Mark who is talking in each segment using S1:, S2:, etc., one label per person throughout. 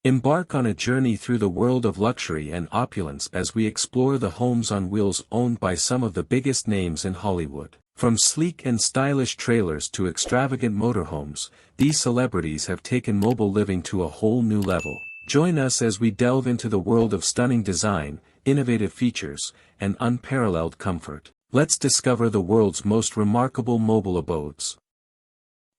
S1: Embark on a journey through the world of luxury and opulence as we explore the homes on wheels owned by some of the biggest names in Hollywood. From sleek and stylish trailers to extravagant motorhomes, these celebrities have taken mobile living to a whole new level. Join us as we delve into the world of stunning design, innovative features, and unparalleled comfort. Let's discover the world's most remarkable mobile abodes.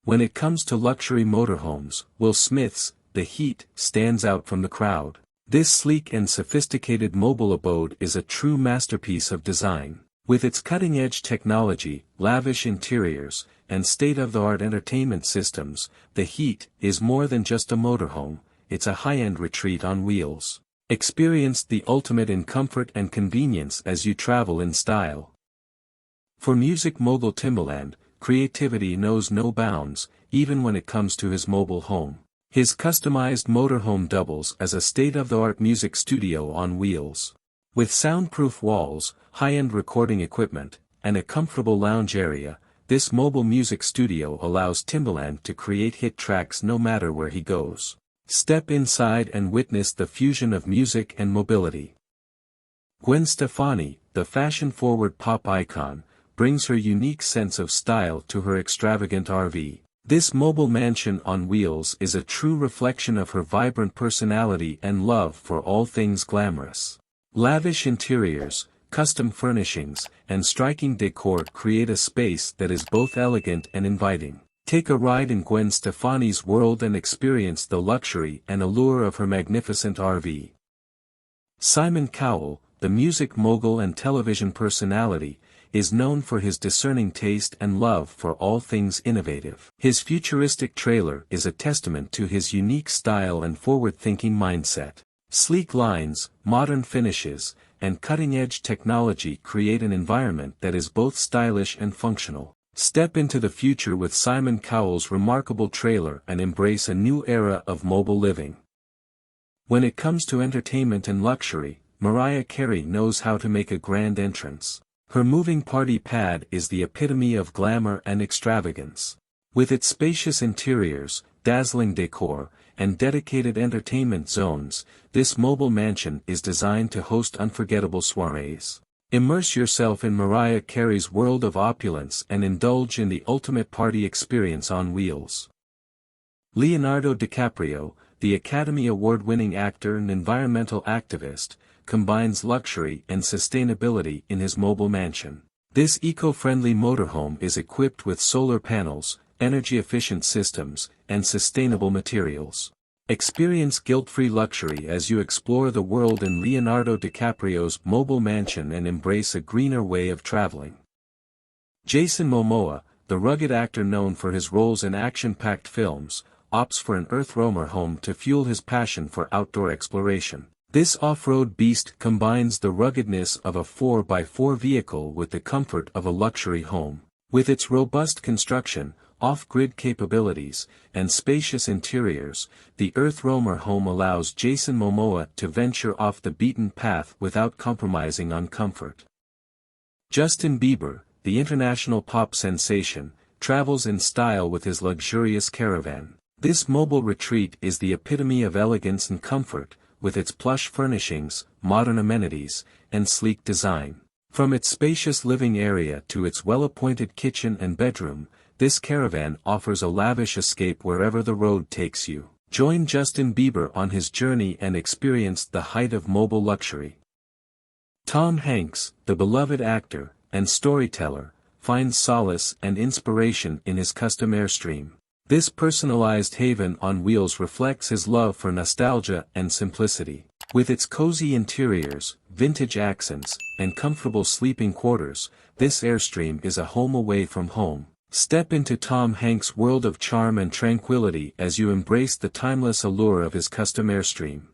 S1: When it comes to luxury motorhomes, Will Smith's The Heat stands out from the crowd. This sleek and sophisticated mobile abode is a true masterpiece of design. With its cutting-edge technology, lavish interiors, and state-of-the-art entertainment systems, The Heat is more than just a motorhome, it's a high-end retreat on wheels. Experience the ultimate in comfort and convenience as you travel in style. For music mogul Timbaland, creativity knows no bounds, even when it comes to his mobile home. His customized motorhome doubles as a state-of-the-art music studio on wheels. With soundproof walls, high-end recording equipment, and a comfortable lounge area, this mobile music studio allows Timbaland to create hit tracks no matter where he goes. Step inside and witness the fusion of music and mobility. Gwen Stefani, the fashion-forward pop icon, brings her unique sense of style to her extravagant RV. This mobile mansion on wheels is a true reflection of her vibrant personality and love for all things glamorous. Lavish interiors, custom furnishings, and striking decor create a space that is both elegant and inviting. Take a ride in Gwen Stefani's world and experience the luxury and allure of her magnificent RV. Simon Cowell, the music mogul and television personality, is known for his discerning taste and love for all things innovative. His futuristic trailer is a testament to his unique style and forward-thinking mindset. Sleek lines, modern finishes, and cutting-edge technology create an environment that is both stylish and functional. Step into the future with Simon Cowell's remarkable trailer and embrace a new era of mobile living. When it comes to entertainment and luxury, Mariah Carey knows how to make a grand entrance. Her moving party pad is the epitome of glamour and extravagance. With its spacious interiors, dazzling decor, and dedicated entertainment zones, this mobile mansion is designed to host unforgettable soirees. Immerse yourself in Mariah Carey's world of opulence and indulge in the ultimate party experience on wheels. Leonardo DiCaprio, the Academy Award-winning actor and environmental activist, combines luxury and sustainability in his mobile mansion. This eco-friendly motorhome is equipped with solar panels, energy-efficient systems, and sustainable materials. Experience guilt-free luxury as you explore the world in Leonardo DiCaprio's mobile mansion and embrace a greener way of traveling. Jason Momoa, the rugged actor known for his roles in action-packed films, opts for an Earth Roamer home to fuel his passion for outdoor exploration. This off-road beast combines the ruggedness of a 4x4 vehicle with the comfort of a luxury home. With its robust construction, off-grid capabilities, and spacious interiors, the Earth Roamer home allows Jason Momoa to venture off the beaten path without compromising on comfort. Justin Bieber, the international pop sensation, travels in style with his luxurious Caravan. This mobile retreat is the epitome of elegance and comfort, with its plush furnishings, modern amenities, and sleek design. From its spacious living area to its well-appointed kitchen and bedroom, this Caravan offers a lavish escape wherever the road takes you. Join Justin Bieber on his journey and experience the height of mobile luxury. Tom Hanks, the beloved actor and storyteller, finds solace and inspiration in his custom Airstream. This personalized haven on wheels reflects his love for nostalgia and simplicity. With its cozy interiors, vintage accents, and comfortable sleeping quarters, this Airstream is a home away from home. Step into Tom Hanks' world of charm and tranquility as you embrace the timeless allure of his custom Airstream.